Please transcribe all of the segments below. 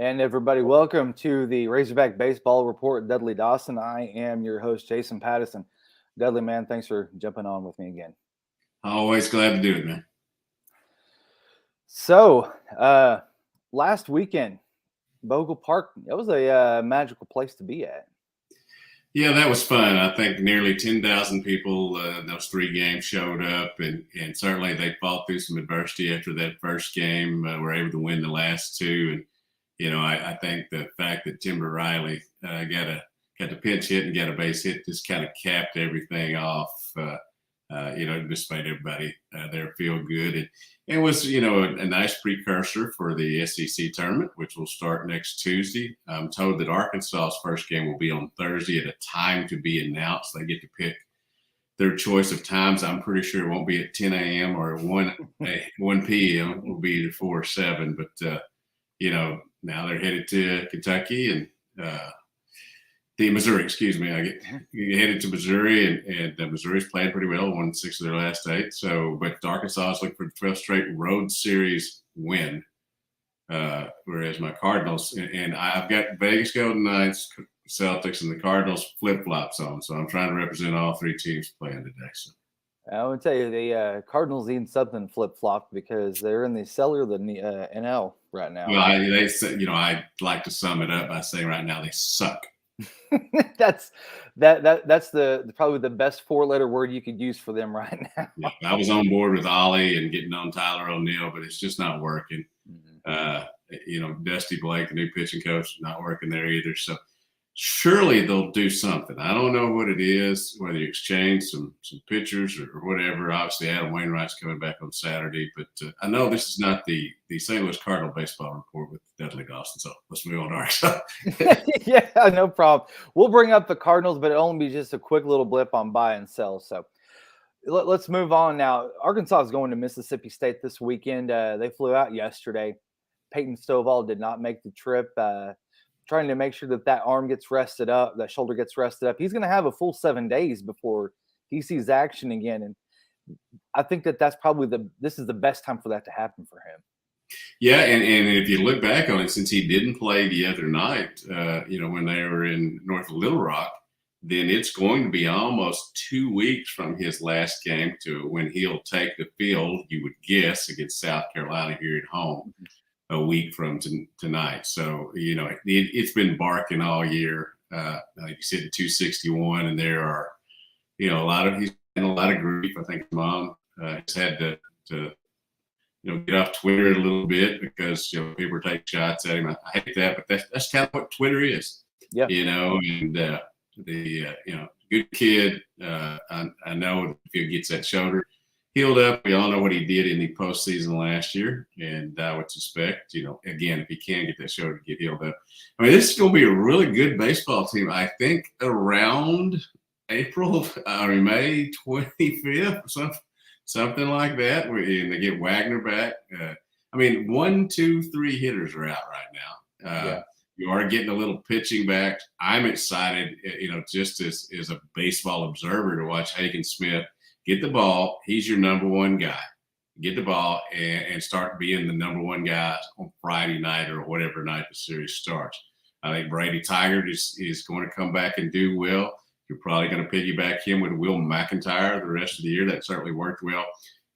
And everybody, welcome to the Razorback Baseball Report. Dudley Dawson. I am your host, Jason Pattison. Dudley, man, thanks for jumping on with me again. Always glad to do it, man. So, last weekend, Bogle Park, it was a magical place to be at. Yeah, that was fun. I think nearly 10,000 people in those three games showed up, and certainly they fought through some adversity after that first game. Were able to win the last two, and I think the fact that Timber Riley got the pinch hit and got a base hit just kind of capped everything off. Just made everybody there feel good. And it was, a nice precursor for the SEC tournament, which will start next Tuesday. I'm told that Arkansas's first game will be on Thursday at a time to be announced. They get to pick their choice of times. I'm pretty sure it won't be at 10 a.m. or 1 p.m. It will be either 4 or 7. But, now they're headed to Kentucky and Missouri, excuse me. I get headed to Missouri, and Missouri's playing pretty well, won 6 of their last 8. So, but Arkansas is looking for the 12th straight road series win. Whereas my Cardinals, and I've got Vegas Golden Knights, Celtics, and the Cardinals flip-flops on. So I'm trying to represent all three teams playing today. So I want to tell you, the Cardinals need something flip-flopped because they're in the cellar of the NL right now. Well, I'd like to sum it up by saying right now they suck. that's probably the best 4-letter word you could use for them right now. Yeah, I was on board with Ollie and getting on Tyler O'Neill, but it's just not working. Dusty Blake, the new pitching coach, not working there either. So surely they'll do something. I don't know what it is, whether you exchange some pitchers or whatever. Obviously, Adam Wainwright's coming back on Saturday, but I know this is not the St. Louis Cardinal baseball report with Dudley Dawson. So let's move on to Arkansas. Yeah, no problem. We'll bring up the Cardinals, but it'll only be just a quick little blip on buy and sell. So let's move on now. Arkansas is going to Mississippi State this weekend. They flew out yesterday. Peyton Stovall did not make the trip. Trying to make sure that arm gets rested up, that shoulder gets rested up. He's going to have a full 7 days before he sees action again. And I think that's probably this is the best time for that to happen for him. Yeah, and if you look back on it, since he didn't play the other night, when they were in North Little Rock, then it's going to be almost 2 weeks from his last game to when he'll take the field, you would guess, against South Carolina here at home. A week from tonight. So, it's been barking all year. Like you said, 261, and there are, he's had a lot of grief. I think his mom has had to get off Twitter a little bit because, people are taking shots at him. I hate that, but that's kind of what Twitter is. Yeah. And good kid. I know if he gets that shoulder healed up, we all know what he did in the postseason last year, and I would suspect, again, if he can get that shoulder to get healed up. I mean, this is going to be a really good baseball team. I think around May 25th, something like that, and they get Wagner back. 1, 2, 3 hitters are out right now. You are getting a little pitching back. I'm excited, just as a baseball observer to watch Hagen Smith get the ball. He's your number one guy. Get the ball and start being the number one guy on Friday night or whatever night the series starts. I think Brady Tigert is going to come back and do well. You're probably going to piggyback him with Will McIntyre the rest of the year. That certainly worked well.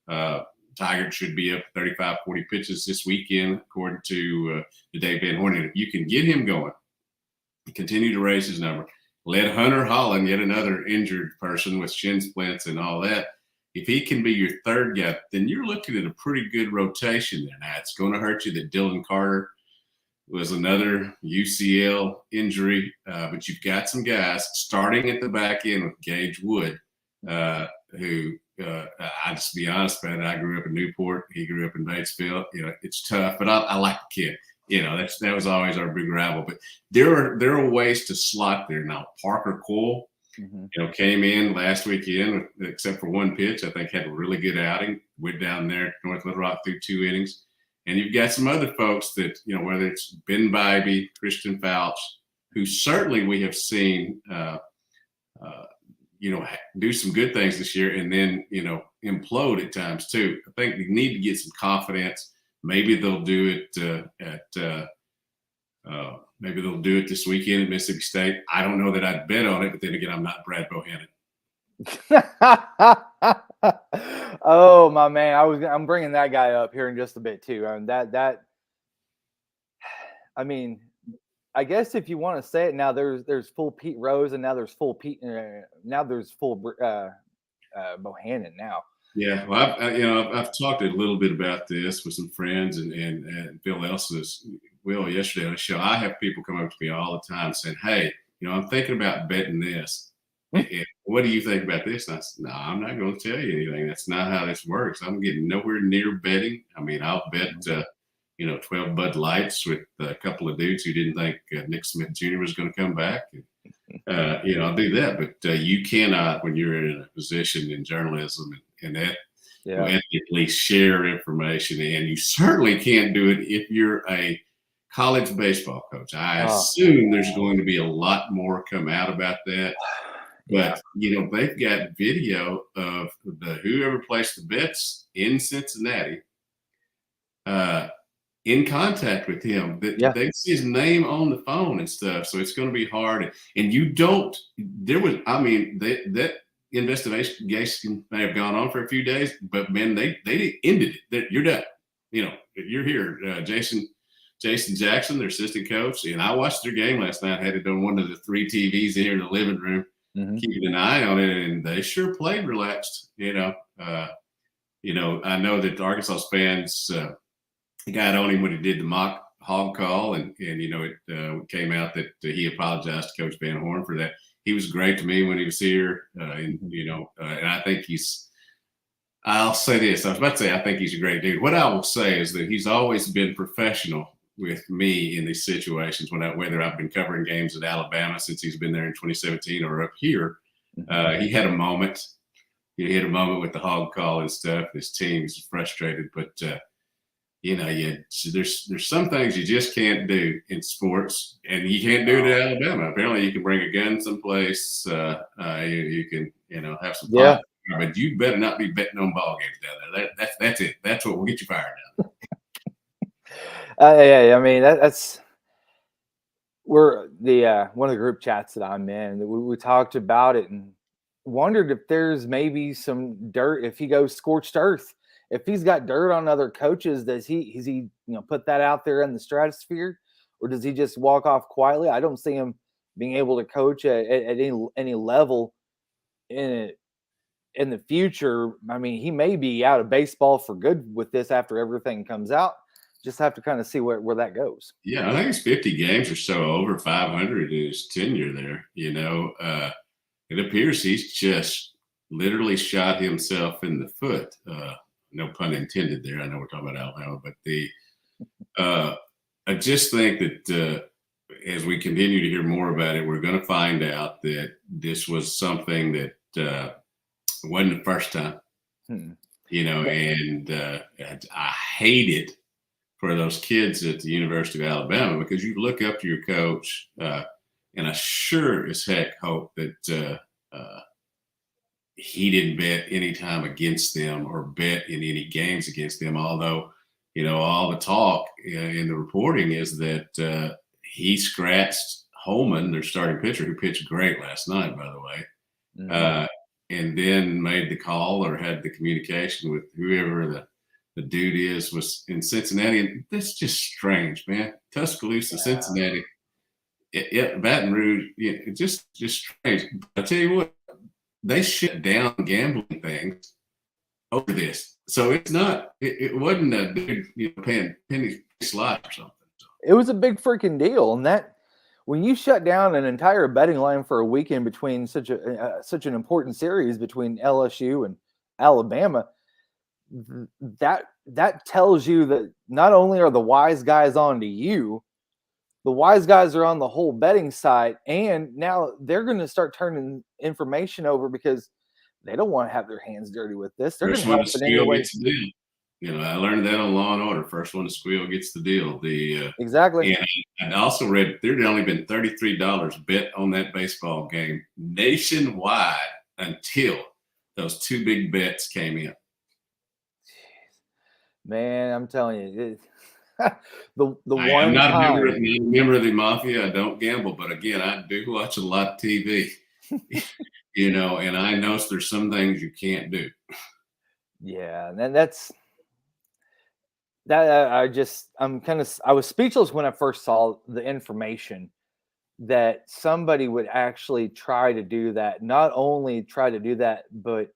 Tigert should be up 35, 40 pitches this weekend, according to the Dave Van Horn. If you can get him going, continue to raise his number. Let Hunter Holland, yet another injured person with shin splints and all that, if he can be your third guy, then you're looking at a pretty good rotation there. Now, it's going to hurt you that Dylan Carter was another UCL injury, but you've got some guys starting at the back end with Gage Wood, who, I just be honest about it, I grew up in Newport. He grew up in Batesville. It's tough, but I like the kid. That was always our big rival. But there are ways to slot there. Now, Parker Cole, came in last weekend, except for one pitch. I think had a really good outing. Went down there to North Little Rock through 2 innings. And you've got some other folks that, whether it's Ben Bybee, Christian Fouch, who certainly we have seen, do some good things this year and then, implode at times too. I think we need to get some confidence. Maybe they'll do it at Maybe they'll do it this weekend at Mississippi State. I don't know that I'd bet on it, but then again, I'm not Brad Bohannon. Oh my man, I'm bringing that guy up here in just a bit too. I mean, I guess if you want to say it now, there's full Pete Rose, and now there's full Bohannon now. Yeah, well, I've talked a little bit about this with some friends and Bill Will yesterday on the show. I have people come up to me all the time saying, "Hey, I'm thinking about betting this. And what do you think about this?" And I said, "No, I'm not going to tell you anything. That's not how this works. I'm getting nowhere near betting. I mean, I'll bet 12 Bud Lights with a couple of dudes who didn't think Nick Smith Jr. was going to come back. I'll do that. But you cannot, when you're in a position in journalism and that, ethically share information. And you certainly can't do it if you're a college baseball coach. I assume there's going to be a lot more come out about that. But, they've got video of whoever placed the bets in Cincinnati in contact with him. They see his name on the phone and stuff. So it's going to be hard. And that investigation may have gone on for a few days, but man, they ended it. You're done. You're here. Jason Jackson, their assistant coach, and I watched their game last night. Had it on one of the 3 TVs here in the living room, keeping an eye on it, and they sure played relaxed. I know that the Arkansas fans got on him when he did the mock hog call, and it came out that he apologized to Coach Van Horn for that. He was great to me when he was here, and I think I'll say this. I was about to say I think he's a great dude. What I will say is that he's always been professional with me in these situations. Whether I've been covering games at Alabama since he's been there in 2017 or up here, he had a moment. He had a moment with the hog call and stuff. His team's frustrated, but there's some things you just can't do in sports, and you can't do it at Alabama. Apparently, you can bring a gun someplace. You can have some fun, but you better not be betting on ball games down there. That's it. That's what will get you fired down there. I mean we're one of the group chats that I'm in. We talked about it and wondered if there's maybe some dirt if he goes scorched earth. If he's got dirt on other coaches, does he put that out there in the stratosphere, or does he just walk off quietly? I don't see him being able to coach at any level in the future. I mean, he may be out of baseball for good with this after everything comes out. Just have to kind of see where that goes. Yeah, I think it's 50 games or so, over 500 in his tenure there. It appears he's just literally shot himself in the foot. No pun intended there. I know we're talking about Alabama, but I just think that as we continue to hear more about it, we're going to find out that this was something that wasn't the first time. And I hate it for those kids at the University of Alabama, because you look up to your coach, and I sure as heck hope that he didn't bet any time against them or bet in any games against them. Although, all the talk in the reporting is that he scratched Holman, their starting pitcher, who pitched great last night, by the way, and then made the call or had the communication with whoever the dude was in Cincinnati. And that's just strange, man. Tuscaloosa, Cincinnati, Baton Rouge, just strange. I tell you what, they shut down gambling things over this. So it's not, it wasn't a dude paying penny slot or something. It was a big freaking deal. And that, when you shut down an entire betting line for a weekend between such an important series between LSU and Alabama, that tells you that not only are the wise guys on to you, the wise guys are on the whole betting side, and now they're going to start turning information over because they don't want to have their hands dirty with this. They're going to help in any way. I learned that on Law and Order. First one to squeal gets the deal. Exactly. And I also read there had only been $33 bet on that baseball game nationwide until those 2 big bets came in. Man, I'm telling you, the I'm one not a member, time. not a member of the mafia. I don't gamble, but again, I do watch a lot of TV. And I know there's some things you can't do. Yeah, and that's that. I was speechless when I first saw the information that somebody would actually try to do that. Not only try to do that, but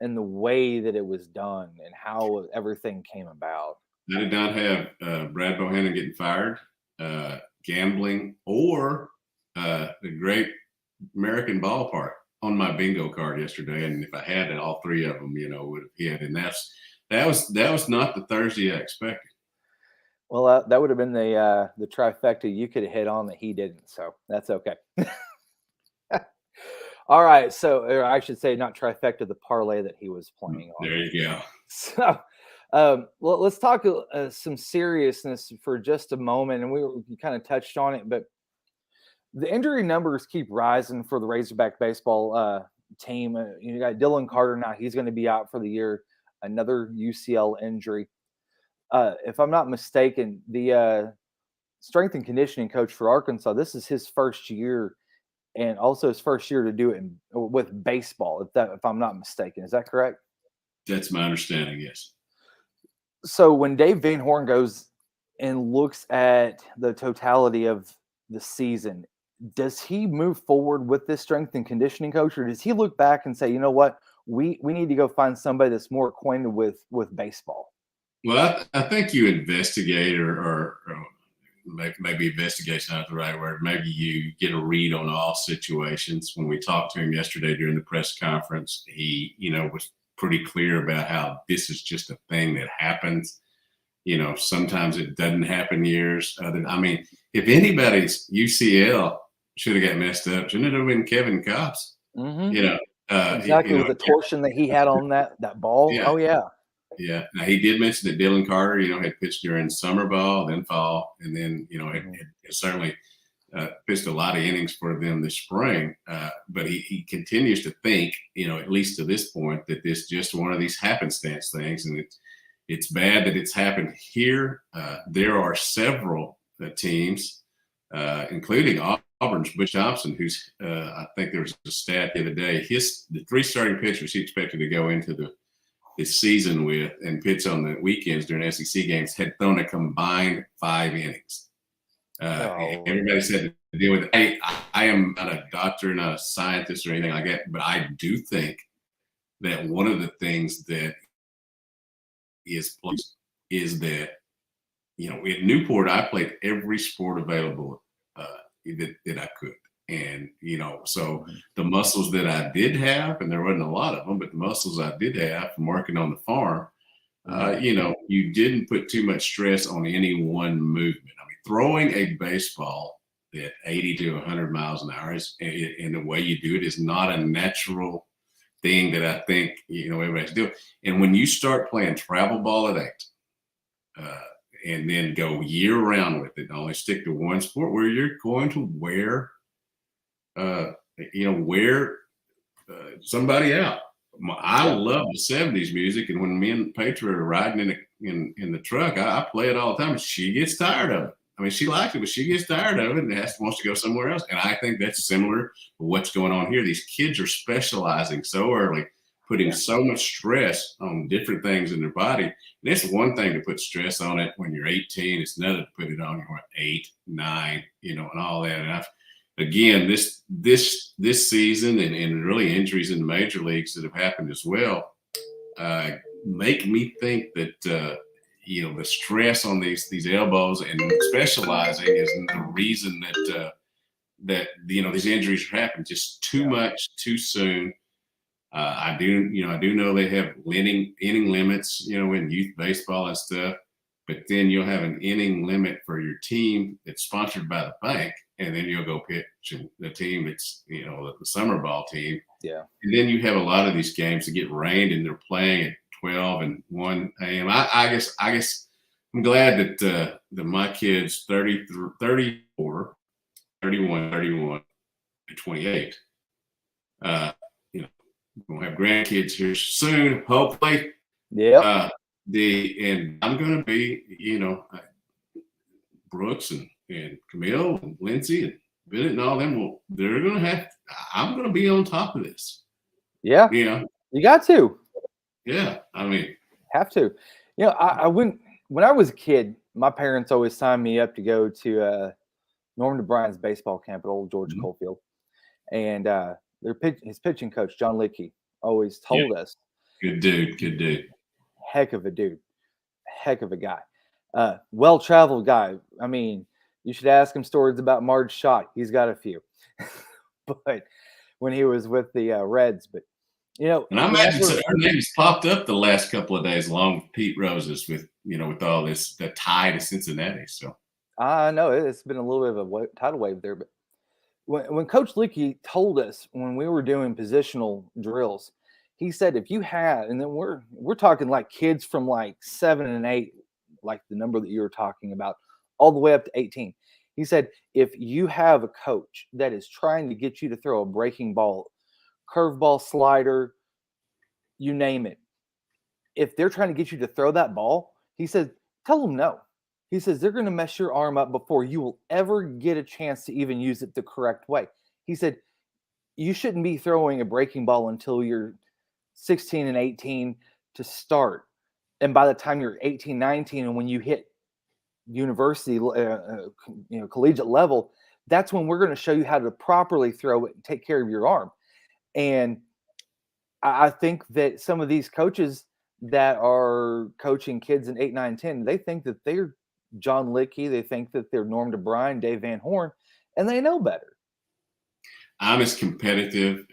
in the way that it was done and how everything came about. I did not have Brad Bohannon getting fired, gambling, or the Great American Ballpark on my bingo card yesterday. And if I had it, all three of them, would have hit. And that was not the Thursday I expected. Well, that would have been the trifecta you could have hit on that he didn't. So that's okay. All right. So, or I should say, not trifecta, the parlay that he was playing on. There you go. So, well, let's talk some seriousness for just a moment. And we kind of touched on it, but the injury numbers keep rising for the Razorback baseball team. You got Dylan Carter now. He's going to be out for the year. Another UCL injury. If I'm not mistaken, the strength and conditioning coach for Arkansas, this is his first year and also his first year to do it with baseball, if I'm not mistaken. Is that correct? That's my understanding, yes. So when Dave Van Horn goes and looks at the totality of the season, does he move forward with this strength and conditioning coach, or does he look back and say, you know what, we need to go find somebody that's more acquainted with baseball? Well, I think you investigate or maybe investigation not the right word. Maybe you get a read on all situations. When we talked to him yesterday during the press conference, he, was pretty clear about how this is just a thing that happens. Sometimes it doesn't happen years. If anybody's UCL should have got messed up, shouldn't it have been Kevin Cobb's? Mm-hmm. Exactly, with the torsion that he had on that ball. Yeah. Oh, yeah. Yeah. Now, he did mention that Dylan Carter, had pitched during summer ball, then fall, and then, had certainly pitched a lot of innings for them this spring. But he continues to think, at least to this point, that this just one of these happenstance things. And it's bad that it's happened here. There are several teams, including Auburn's Butch Thompson, who's, I think there was a stat the other day, the three starting pitchers he expected to go into this season with and pitch on the weekends during SEC games had thrown a combined 5 innings. Everybody said to deal with it. I am not a doctor, not a scientist or anything like that, but I do think that one of the things that is that, in Newport, I played every sport available that I could. And, so the muscles that I did have, and there wasn't a lot of them, but the muscles I did have from working on the farm, you didn't put too much stress on any one movement. I mean, throwing a baseball at 80 to 100 miles an hour and the way you do it is not a natural thing that I think, everybody's doing. And when you start playing travel ball at 8, and then go year round with it, only stick to one sport where you're going to wear somebody out. I love the 70s music, and when me and Petra are riding in the truck, I play it all the time. She gets tired of it. I mean, she likes it, but she gets tired of it and wants to go somewhere else. And I think that's similar to what's going on here. These kids are specializing so early, putting so much stress on different things in their body. And it's one thing to put stress on it when you're 18. It's another to put it on when 8, 9, and all that. And again, this season and really injuries in the major leagues that have happened as well make me think that the stress on these elbows and specializing is the reason that these injuries are happening just too much too soon. I do know they have inning limits, in youth baseball and stuff, but then you'll have an inning limit for your team that's sponsored by the bank, and then you'll go pitch the team that's, the summer ball team. Yeah. And then you have a lot of these games that get rained and they're playing at 12 and 1 a.m. I guess I'm glad that my kids 34, 31, 31, and 28. We'll have grandkids here soon, hopefully. Yeah. And I'm going to be, Brooks and Camille and Lindsey and Bennett and all them, well, they're going to have – I'm going to be on top of this. Yeah. You know? You got to. Yeah. I mean – have to. You know, I when I was a kid, my parents always signed me up to go to Norm DeBrine's baseball camp at Old George Coalfield. And his pitching coach, John Lickey, always told us. Good dude. Heck of a dude. Heck of a guy. Well-traveled guy. I mean, you should ask him stories about Marge Schott. He's got a few. But when he was with the Reds. But, you know. And I imagine her name's popped up the last couple of days along with Pete Rose's with all this, the tie to Cincinnati. So I know it's been a little bit of a tidal wave there. But when Coach Lickey told us when we were doing positional drills, he said if you had, and then we're talking like kids from like 7 and 8, like the number that you were talking about, all the way up to 18. He said if you have a coach that is trying to get you to throw a breaking ball, curveball, slider, you name it, if they're trying to get you to throw that ball, he said, tell them no. He says they're going to mess your arm up before you will ever get a chance to even use it the correct way. He said you shouldn't be throwing a breaking ball until you're 16 and 18 to start. And by the time you're 18, 19, and when you hit university, collegiate level, that's when we're going to show you how to properly throw it and take care of your arm. And I think that some of these coaches that are coaching kids in 8, 9, 10, they think that they're John Lickey. They think that they're Norm DeBrine, Dave Van Horn, and they know better. I'm as competitive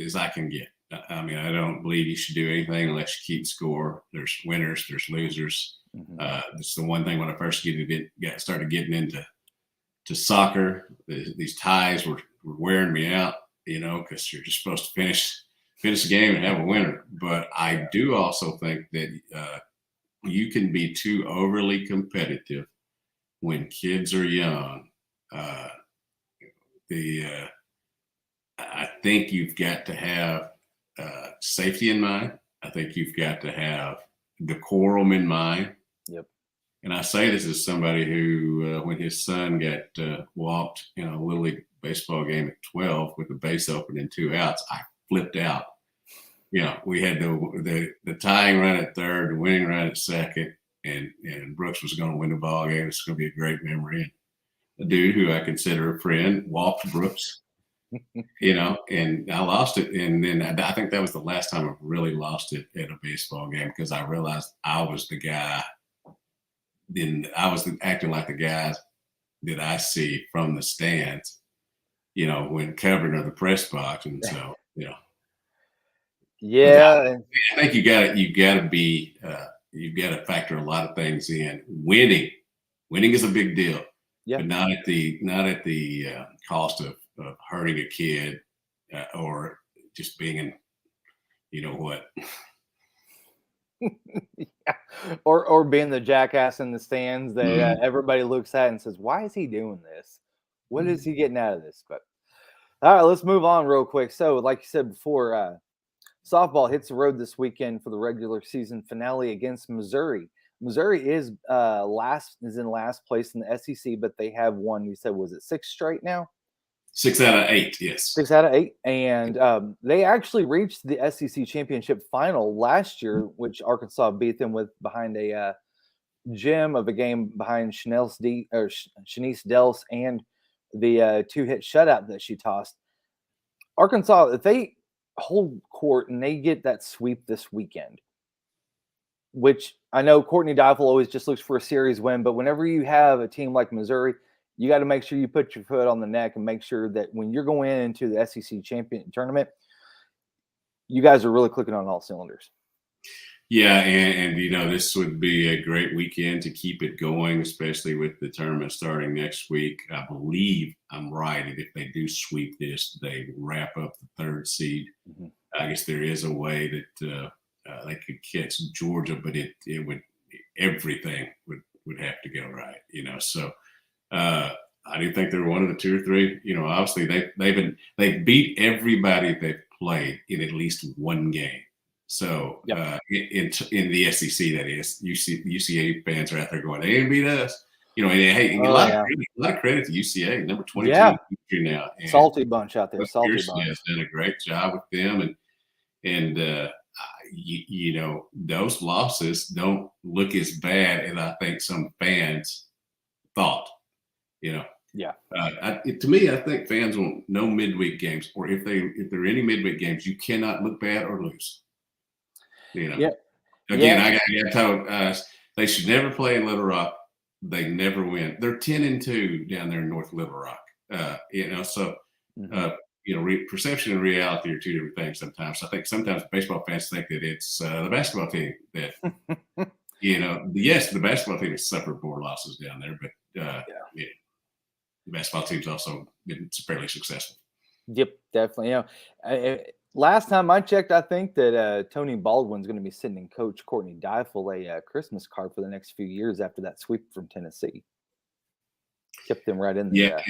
as I can get. I mean, I don't believe you should do anything unless you keep score. There's winners, there's losers. It's the one thing when I first started getting into soccer, these ties were wearing me out, because you're just supposed to finish the game and have a winner. But I do also think that you can be too overly competitive when kids are young. I think you've got to have safety in mind. I think you've got to have decorum in mind. Yep. And I say this as somebody who, when his son got walked in a Little League baseball game at 12 with the base open and 2 outs, I flipped out. We had the tying run at third, the winning run at second, and Brooks was going to win the ball game. It's going to be a great memory. And a dude who I consider a friend walked Brooks, and I lost it. And then I think that was the last time I really lost it at a baseball game because I realized I was the guy. Then I was acting like the guys that I see from the stands, when covering of the press box. And so, Yeah. I think you got to be, you've got to factor a lot of things in. Winning is a big deal, but not at the cost of hurting a kid or just being what. Or being the jackass in the stands that everybody looks at and says, why is he doing this? What is he getting out of this? But all right, let's move on real quick. So like you said before, softball hits the road this weekend for the regular season finale against Missouri. Missouri is in last place in the SEC, but they have won. You said, was it 6 straight now? 6 out of 8, yes. 6 out of 8. And they actually reached the SEC championship final last year, which Arkansas beat them with behind a gem of a game behind Shanice Dels and the 2-hit shutout that she tossed. Arkansas, if they hold court and they get that sweep this weekend, which I know Courtney Diefel always just looks for a series win, but whenever you have a team like Missouri, you got to make sure you put your foot on the neck and make sure that when you're going into the SEC champion tournament, you guys are really clicking on all cylinders. Yeah, and this would be a great weekend to keep it going, especially with the tournament starting next week. I believe I'm right. If they do sweep this, they wrap up the 3rd seed. Mm-hmm. I guess there is a way that they could catch Georgia, but everything would have to go right, So I do think they're one of the 2 or 3. Obviously they've beat everybody they've played in at least one game. So in the SEC, that is, UCA fans are out there going, they didn't beat us. And hey, Oh, a lot yeah. of credit to UCA, number 22 Yeah. in the country now. And Salty bunch out there. Coach Salty Pearson bunch. has done a great job with them, and those losses don't look as bad as I think some fans thought. Yeah. To me, I think fans want no midweek games, or if there are any midweek games, you cannot look bad or lose. Yeah. Again, Yeah. I got told they should never play in Little Rock. They never win. They're 10-2 down there in North Little Rock. So perception and reality are two different things. Sometimes I think sometimes baseball fans think that it's the basketball team that yes, the basketball team has suffered more losses down there, but the basketball team's also been fairly successful. Yep, definitely. Last time I checked, I think that Tony Baldwin's going to be sending Coach Courtney Deifel a Christmas card for the next few years after that sweep from Tennessee. Kept them right in there.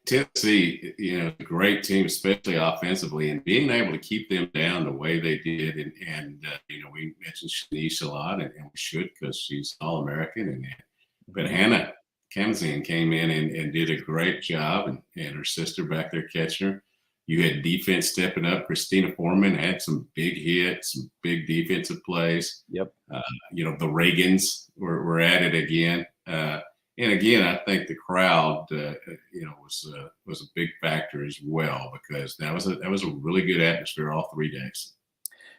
Tennessee, a great team, especially offensively, and being able to keep them down the way they did. And we mentioned Shanice a lot, and we should because she's All-American. But Hannah Kamzin came in and did a great job, and her sister back there catching her. You had defense stepping up. Christina Foreman had some big hits, some big defensive plays. Yep. The Reagans were at it again. And again, I think the crowd, was a big factor as well, because that was a really good atmosphere all 3 days.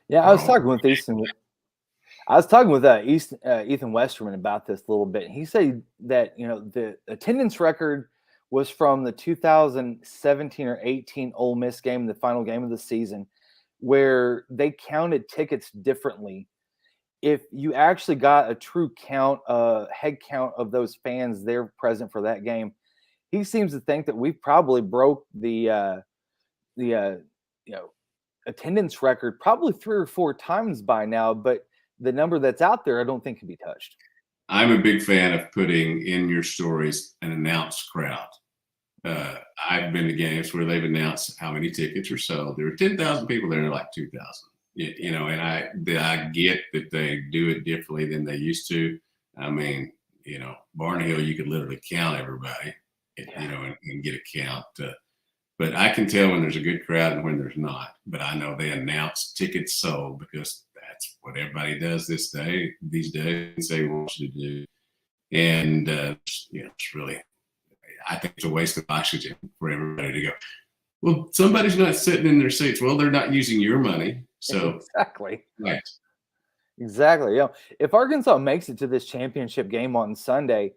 Yeah, I was talking with Easton. I was talking with Ethan Westerman about this a little bit. He said that the attendance record was from the 2017 or 18 Ole Miss game, the final game of the season, where they counted tickets differently. If you actually got a true head count of those fans there present for that game, he seems to think that we probably broke the attendance record probably 3 or 4 times by now. But the number that's out there, I don't think can be touched. I'm a big fan of putting in your stories an announced crowd. I've been to games where they've announced how many tickets are sold. There were 10,000 people there, like 2,000. And I get that they do it differently than they used to. I mean, Barnhill, you could literally count everybody, and get a count. But I can tell when there's a good crowd and when there's not. But I know they announce tickets sold because that's what everybody does these days. They want you to do, and it's really. I think it's a waste of oxygen for everybody to go, well, somebody's not sitting in their seats. Well, they're not using your money. So exactly. Right. Exactly. If Arkansas makes it to this championship game on Saturday,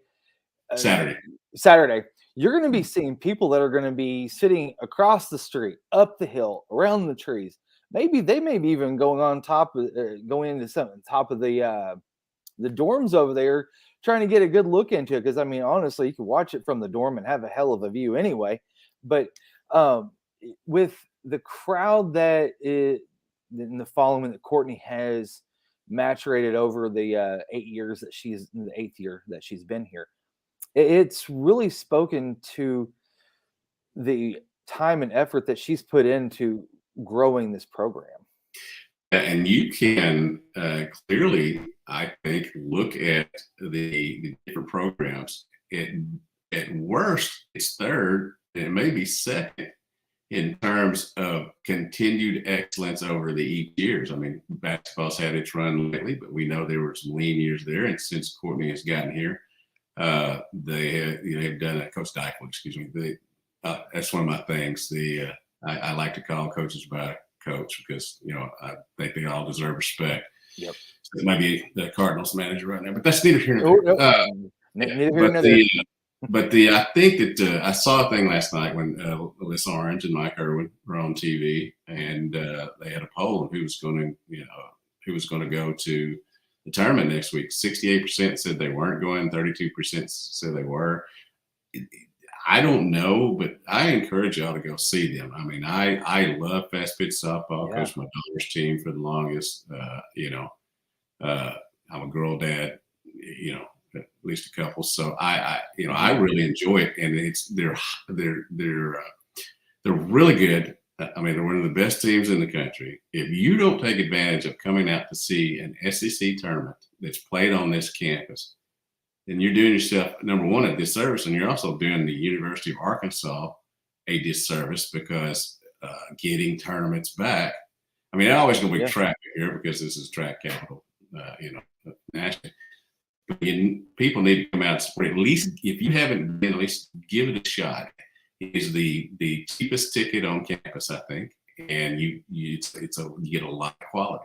you're going to be seeing people that are going to be sitting across the street, up the hill, around the trees. Maybe they may be even going on top of going into something top of the dorms over there, trying to get a good look into it. Because honestly, you can watch it from the dorm and have a hell of a view anyway. But with the crowd that in the following that Courtney has maturated over the 8 years that she's in the 8th year that she's been here, it's really spoken to the time and effort that she's put into growing this program. And you can clearly, I think, look at the different programs. At worst, it's third, and it may be second in terms of continued excellence over the 8 years. Basketball's had its run lately, but we know there were some lean years there. And since Courtney has gotten here, they've done it. Coach Deichel, excuse me. That's one of my things. I like to call coaches by coach because I think they all deserve respect. Yep. So it might be the Cardinals manager right now, but that's neither here nor there. Neither here nor there. But I think that I saw a thing last night when Alyssa Orange and Mike Irwin were on TV, and they had a poll of who was going to go to the tournament next week. 68% said they weren't going. 32% said they were. I don't know, but I encourage y'all to go see them. I love fast pitch softball. Coached my daughter's team for the longest. I'm a girl dad. At least a couple. So I really enjoy it, and they're really good. They're one of the best teams in the country. If you don't take advantage of coming out to see an SEC tournament that's played on this campus, then you're doing yourself, number one, a disservice, and you're also doing the University of Arkansas a disservice because getting tournaments back. I mean, they're always going to be track here because this is track capital, nationally. But people need to come out and support. At least if you haven't been, at least give it a shot. It's the cheapest ticket on campus, I think, and you get a lot of quality.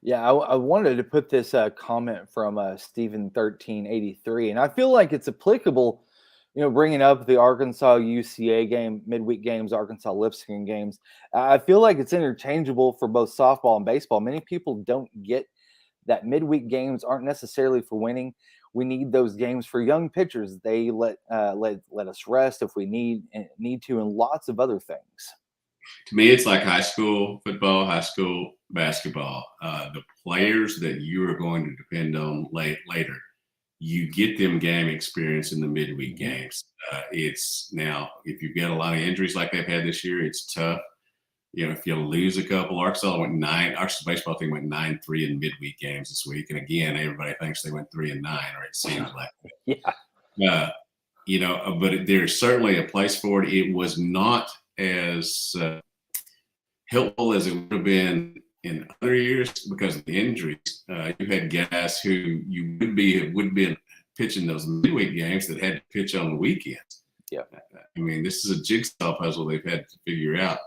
Yeah, I wanted to put this comment from Stephen1383, and I feel like it's applicable, bringing up the Arkansas UCA game, midweek games, Arkansas Lipscomb games. I feel like it's interchangeable for both softball and baseball. Many people don't get that midweek games aren't necessarily for winning. We need those games for young pitchers. They let us rest if we need to, and lots of other things. To me, it's like high school football, high school basketball. The players that you are going to depend on later, you get them game experience in the midweek games. It's now, if you've got a lot of injuries like they've had this year, it's tough. If you lose a couple, Arkansas baseball team went 9-3 in midweek games this week. And again, everybody thinks they went 3-9, or it seems like that. But there's certainly a place for it. It was not as helpful as it would have been in other years because of the injuries. You had guys who you would be pitching those midweek games that had to pitch on the weekends. Yeah. I mean, this is a jigsaw puzzle they've had to figure out.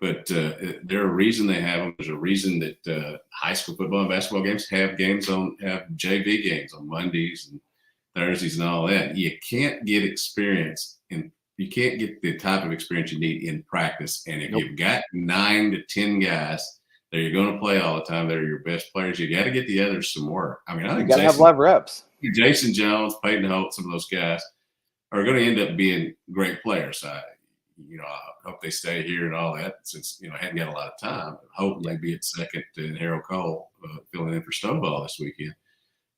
But there's a reason they have them. There's a reason that high school football and basketball games have JV games on Mondays and Thursdays and all that. You can't get experience, and you can't get the type of experience you need in practice. And if you've got 9 to 10 guys that you're going to play all the time, that are your best players, you got to get the others some work. I mean, I think you got to have live reps. Jason Jones, Peyton Holt, some of those guys are going to end up being great players. I hope they stay here and all that, since I hadn't got a lot of time. Hope they be at second to Harold Cole filling in for Stoneball this weekend.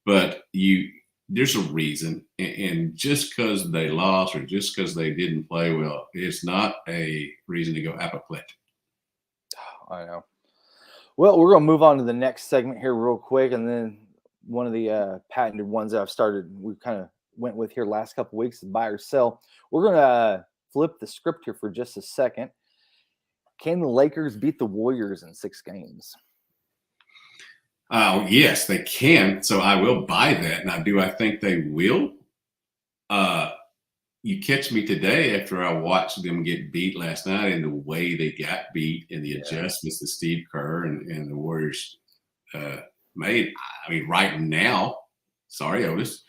But there's a reason, and just because they lost or just because they didn't play well, it's not a reason to go apoplectic. I know. Well, we're going to move on to the next segment here real quick, and then one of the patented ones that I've started, we kind of went with here last couple of weeks is buy or sell. We're going to flip the script here for just a second. Can the Lakers beat the Warriors in 6 games? Yes, they can. So I will buy that. Now, do I think they will? You catch me today after I watched them get beat last night, and the way they got beat and the adjustments that Steve Kerr and the Warriors made. I mean, right now, sorry, Otis,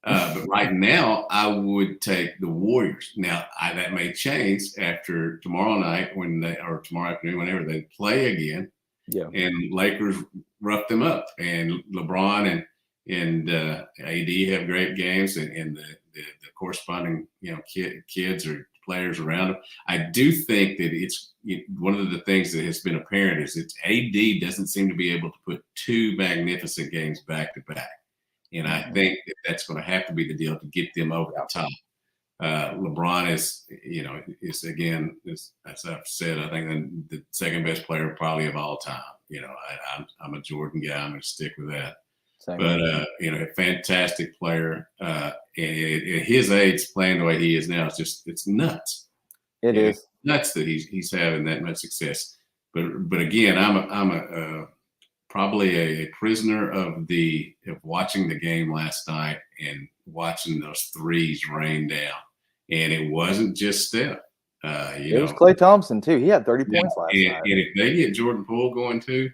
but right now I would take the Warriors. Now, that may change after tomorrow night or tomorrow afternoon, whenever they play again. Yeah. And Lakers rough them up, and LeBron and AD have great games, and the corresponding kids or players around them. I do think that it's one of the things that has been apparent is that AD doesn't seem to be able to put 2 magnificent games back to back, and I think that's going to have to be the deal to get them over the top. LeBron is again, as I've said, I think the second best player probably of all time. I'm a Jordan guy. I'm going to stick with that. But a fantastic player. And at his age, playing the way he is now, it's nuts. It is it's nuts that he's having that much success. But again, I'm probably a prisoner of watching the game last night and watching those threes rain down. And it wasn't just Steph. It was Klay Thompson too. He had 30 points last night. And if they get Jordan Poole going too,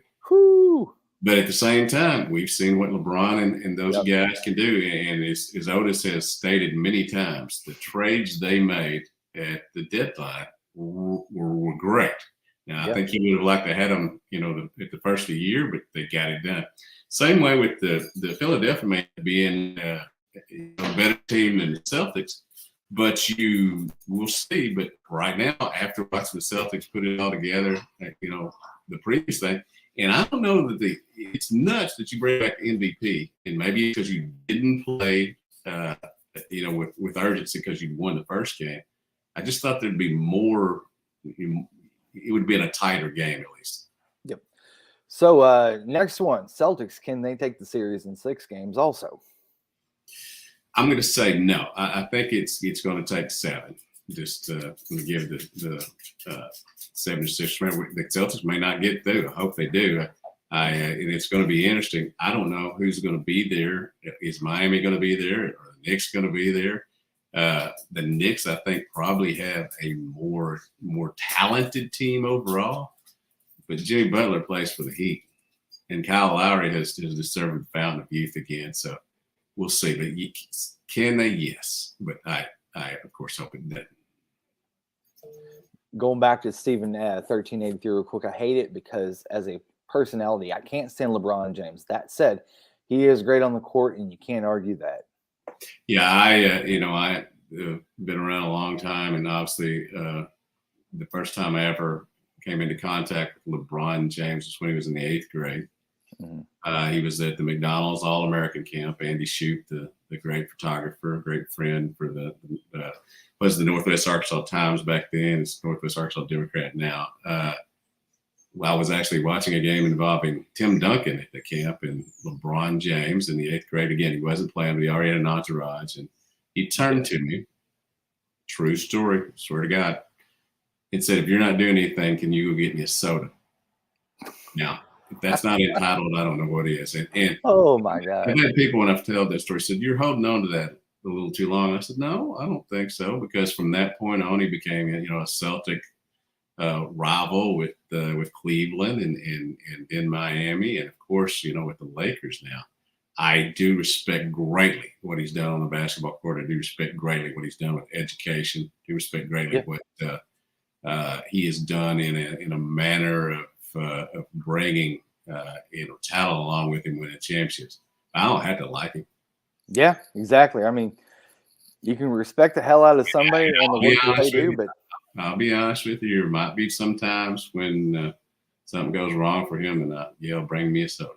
but at the same time, we've seen what LeBron and those guys can do. And as Otis has stated many times, the trades they made at the deadline were great. Now, I think he would have liked to have them, at the first of the year, but they got it done. Same way with the Philadelphia may being a better team than the Celtics. But you will see. But right now, after watching the Celtics put it all together, the previous thing, and I don't know that it's nuts that you bring back MVP, and maybe because you didn't play, with urgency because you won the first game. I just thought there'd be more. It would have been a tighter game at least. Yep. So next one, Celtics. Can they take the series in 6 games? Also. I'm going to say no. I think it's going to take 7. Just to give the 76. Remember, the Celtics may not get through. I hope they do. And it's going to be interesting. I don't know who's going to be there. Is Miami going to be there? Or the Knicks going to be there? The Knicks, I think, probably have a more talented team overall. But Jimmy Butler plays for the Heat, and Kyle Lowry has deserved the fountain of youth again. So we'll see. But can they? Yes. But I of course hope it doesn't. Going back to Stephen 1383 real quick, I hate it because as a personality, I can't stand LeBron James. That said, he is great on the court, and you can't argue that. Yeah, I've been around a long time, and obviously the first time I ever came into contact with LeBron James was when he was in the 8th grade. Mm-hmm. He was at the McDonald's All-American camp. Andy Shoup, the great photographer, great friend for was the Northwest Arkansas Times back then. It's Northwest Arkansas Democrat now. I was actually watching a game involving Tim Duncan at the camp and LeBron James in the 8th grade. Again, he wasn't playing, but he already had an entourage. And he turned to me, true story, swear to God, and said, "If you're not doing anything, can you go get me a soda?" Now, if that's not entitled, I don't know what is. And oh my God. I've had people, when I've told that story, said, "You're holding on to that a little too long." I said, "No, I don't think so," because from that point on, he became, a Celtic rival with Cleveland and in Miami, and of course, with the Lakers now. I do respect greatly what he's done on the basketball court. I do respect greatly what he's done with education. I do respect greatly what he has done in a manner of bringing talent along with him winning championships. I don't have to like him. Yeah, exactly. I mean, you can respect the hell out of somebody and the work that they do, but I'll be honest with you. There might be some times when something goes wrong for him, and I yell, "Bring me a soda."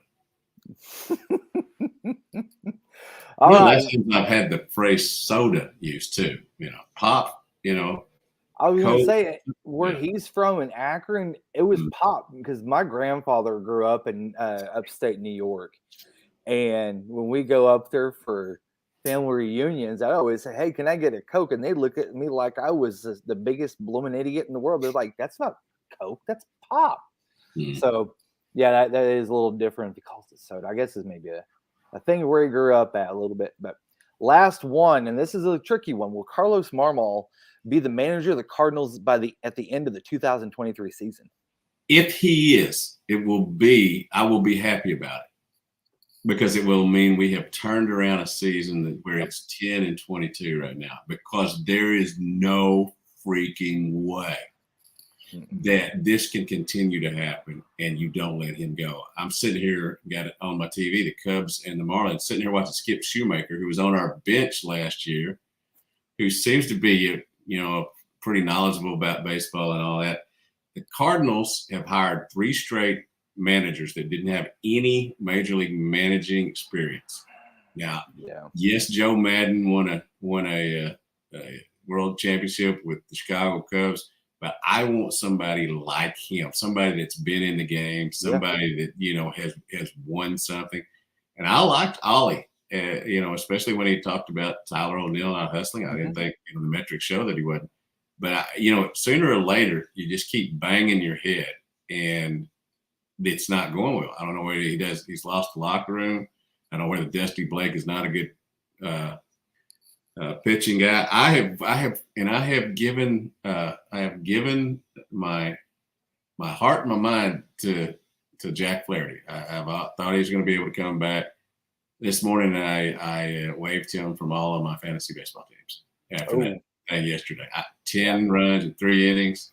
All right. I've had the phrase soda used too. Pop. I was going to say, where he's from in Akron, it was pop because my grandfather grew up in upstate New York. And when we go up there for family reunions, I always say, "Hey, can I get a Coke?" And they look at me like I was the biggest blooming idiot in the world. They're like, "That's not Coke, that's pop." So, yeah, that is a little different because it's soda. I guess it's maybe a thing where he grew up at a little bit. But last one, and this is a tricky one. Will Carlos Marmol be the manager of the Cardinals at the end of the 2023 season? If he is, I will be happy about it, because it will mean we have turned around a season where it's 10-22 right now, because there is no freaking way that this can continue to happen and you don't let him go. I'm sitting here, got it on my TV, the Cubs and the Marlins, sitting here watching Skip Shoemaker, who was on our bench last year, who seems to be, pretty knowledgeable about baseball and all that. The Cardinals have hired 3 straight managers that didn't have any major league managing experience. Now, yes, Joe Madden won a world championship with the Chicago Cubs, but I want somebody like him, somebody that's been in the game, somebody that has won something. And I liked Ollie, especially when he talked about Tyler O'Neill not hustling. I didn't think the metrics show that he wasn't. But sooner or later, you just keep banging your head, and it's not going well. I don't know whether he does. He's lost the locker room. I don't know whether Dusty Blake is not a good pitching guy. I have given my heart and my mind to Jack Flaherty. I thought he was going to be able to come back. This morning, I waived him from all of my fantasy baseball teams after that yesterday. 10 runs in 3 innings.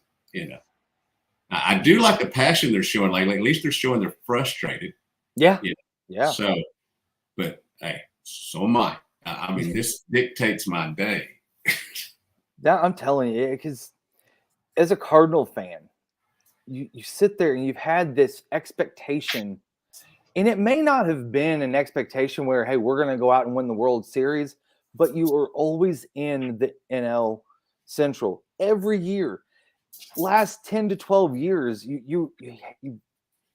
I do like the passion they're showing. Like at least they're showing they're frustrated. Yeah. So, but hey, so am I. I mean, this dictates my day. That I'm telling you, because as a Cardinal fan, you sit there and you've had this expectation, and it may not have been an expectation where, hey, we're going to go out and win the World Series, but you are always in the NL Central every year. Last 10 to 12 years, you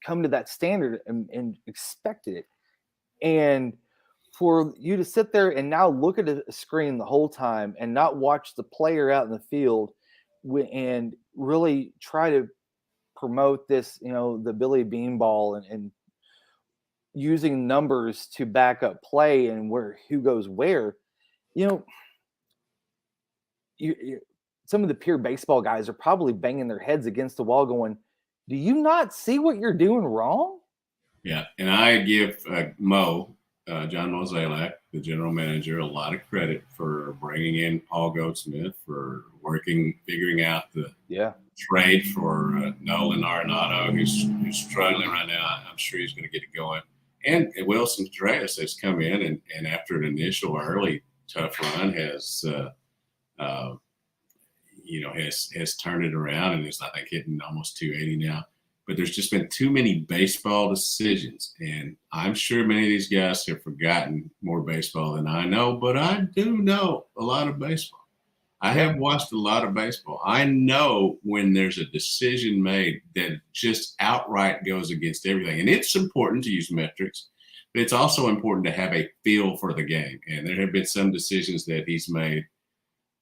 come to that standard and expected it. And for you to sit there and now look at a screen the whole time and not watch the player out in the field and really try to promote this, the Billy Beanball and using numbers to back up play and who goes where, you some of the pure baseball guys are probably banging their heads against the wall going, do you not see what you're doing wrong? Yeah. And I give John Mozeliak, the general manager, a lot of credit for bringing in Paul Goatsmith, for figuring out the trade for Nolan Arenado, who's struggling right now. I'm sure he's going to get it going. And Wilson Contreras has come in and after an initial early tough run has turned it around and is, I think, hitting almost 280 now. But there's just been too many baseball decisions. And I'm sure many of these guys have forgotten more baseball than I know, but I do know a lot of baseball. I have watched a lot of baseball. I know when there's a decision made that just outright goes against everything. And it's important to use metrics, but it's also important to have a feel for the game. And there have been some decisions that he's made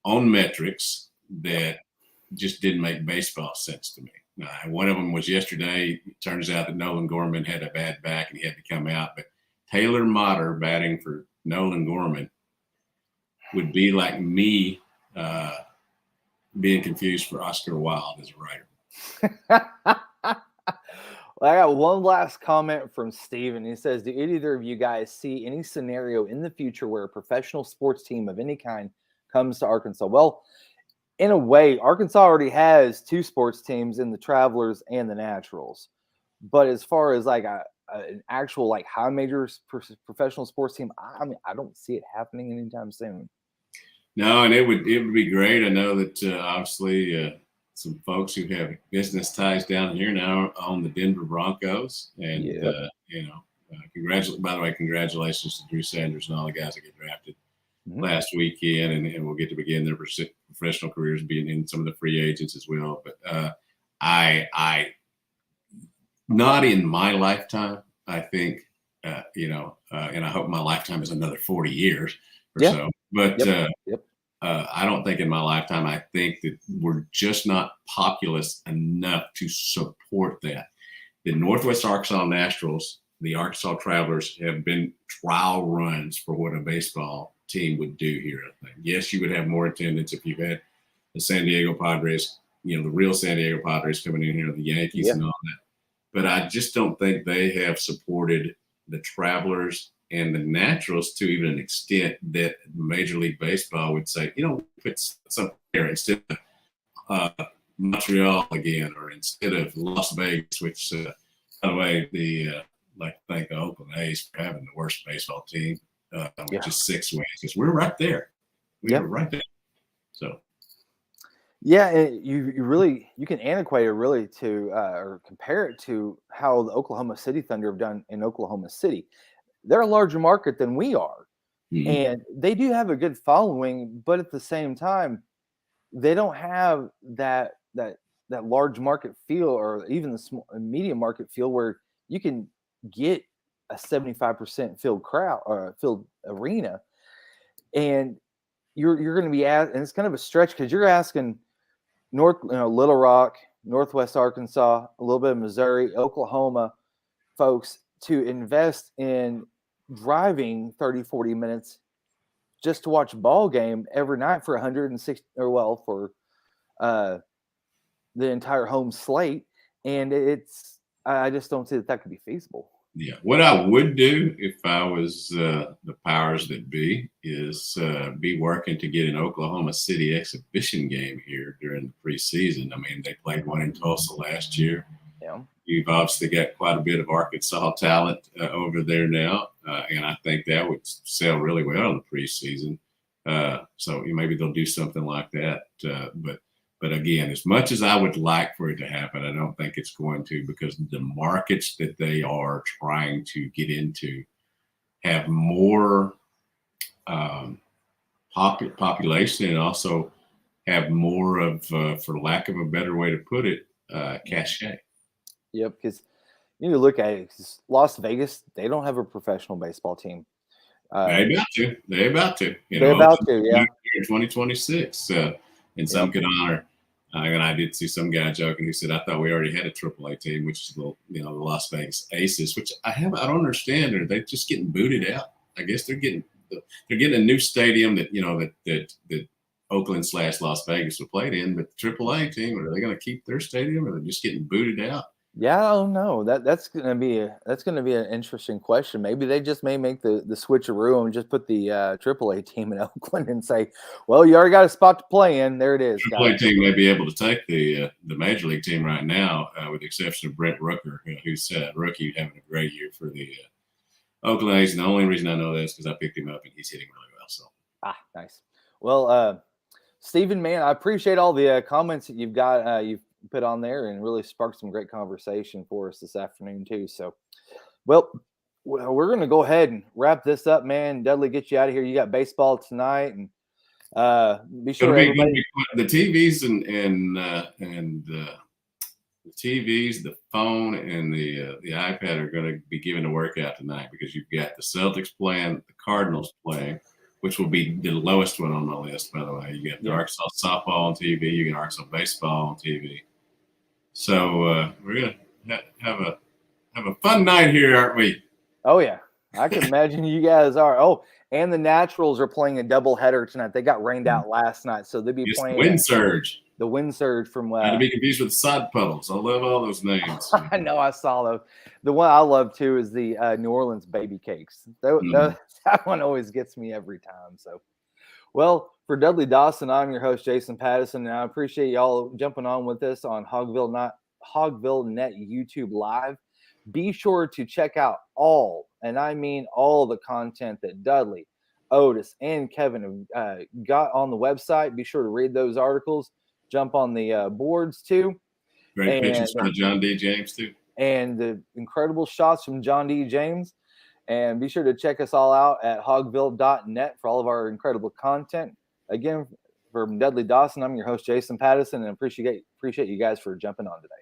on metrics that just didn't make baseball sense to me. One of them was yesterday. It turns out that Nolan Gorman had a bad back and he had to come out. But Taylor Motter batting for Nolan Gorman would be like me being confused for Oscar Wilde as a writer. Well, I got one last comment from Steven. He says, do either of you guys see any scenario in the future where a professional sports team of any kind comes to Arkansas? Well, in a way, Arkansas already has two sports teams in the Travelers and the Naturals. But as far as like an actual like high major professional sports team, I don't see it happening anytime soon. No, and it would be great. I know that obviously some folks who have business ties down here now own the Denver Broncos, and congratulations to Drew Sanders and all the guys that get drafted last weekend, and we'll get to begin their professional careers being in some of the free agents as well. But I not in my lifetime, I think, and I hope my lifetime is another 40 years or so. But I don't think in my lifetime, I think that we're just not populous enough to support that. The Northwest Arkansas Naturals, the Arkansas Travelers have been trial runs for what a baseball team would do here. I think. Yes, you would have more attendance if you had the San Diego Padres, the real San Diego Padres coming in here, the Yankees and all that. But I just don't think they have supported the Travelers and the Naturals to even an extent that Major League Baseball would say, put something there instead of Montreal again, or instead of Las Vegas, which, by the way, like to thank the Oakland A's for having the worst baseball team, which is 6 wins, because we're right there. We're right there. So. Yeah, you can antiquate it really to or compare it to how the Oklahoma City Thunder have done in Oklahoma City. They're a larger market than we are, and they do have a good following, but at the same time, they don't have that large market feel, or even the small medium market feel, where you can get a 75% filled crowd or filled arena, and you're going to be and it's kind of a stretch because you're asking Little Rock, Northwest Arkansas, a little bit of Missouri, Oklahoma folks to invest in driving 30, 40 minutes just to watch a ball game every night for 160 for the entire home slate. And I just don't see that could be feasible. Yeah. What I would do if I was the powers that be is be working to get an Oklahoma City exhibition game here during the preseason. I mean, they played one in Tulsa last year. Yeah. You've obviously got quite a bit of Arkansas talent over there now, and I think that would sell really well in the preseason. So maybe they'll do something like that. But again, as much as I would like for it to happen, I don't think it's going to, because the markets that they are trying to get into have more population, and also have more of, for lack of a better way to put it, cachet. Yep, because you look at it, Las Vegas, they don't have a professional baseball team. They about to. They about to. You They're know, about to, yeah. In 2026, and some could honor. And I did see some guy joking who said, "I thought we already had a AAA team, which is the Las Vegas Aces." Which I don't understand. Are they just getting booted out? I guess they're getting a new stadium that that Oakland / Las Vegas will play in, but the AAA team, are they going to keep their stadium, or are they just getting booted out? Yeah, I don't know. That's gonna be an interesting question. Maybe they just may make the switcheroo and just put the AAA team in Oakland and say, "Well, you already got a spot to play in. There it is." AAA team may be able to take the major league team right now, with the exception of Brent Rooker, who's rookie having a great year for the Oakland A's. And the only reason I know that is because I picked him up and he's hitting really well. So nice. Well, Stephen, man, I appreciate all the comments that you've got. You've put on there and really sparked some great conversation for us this afternoon too. So, well, we're going to go ahead and wrap this up, man. Dudley, get you out of here. You got baseball tonight, and be sure everybody. The TVs and the TVs, the phone, and the iPad are going to be given a workout tonight, because you've got the Celtics playing, the Cardinals playing, which will be the lowest one on my list, by the way. You got the Arkansas softball on TV, you got Arkansas baseball on TV. So we're gonna have a fun night here, aren't we? Oh yeah, I can imagine you guys are. Oh, and the Naturals are playing a doubleheader tonight. They got rained out last night, so they'll be playing the Wind Surge. The Wind Surge from Not to be confused with Sod Puddles. I love all those names. I know, I saw those. The one I love too is the New Orleans Baby Cakes. That one always gets me every time. So, well, for Dudley Dawson, I'm your host, Jason Patterson, and I appreciate y'all jumping on with us on Hogville Net YouTube Live. Be sure to check out all, and I mean all, the content that Dudley, Otis, and Kevin have got on the website. Be sure to read those articles. Jump on the boards too. Great pictures from John D. James too. And the incredible shots from John D. James. And be sure to check us all out at hogville.net for all of our incredible content. Again, from Dudley Dawson, I'm your host, Jason Patterson, and appreciate you guys for jumping on today.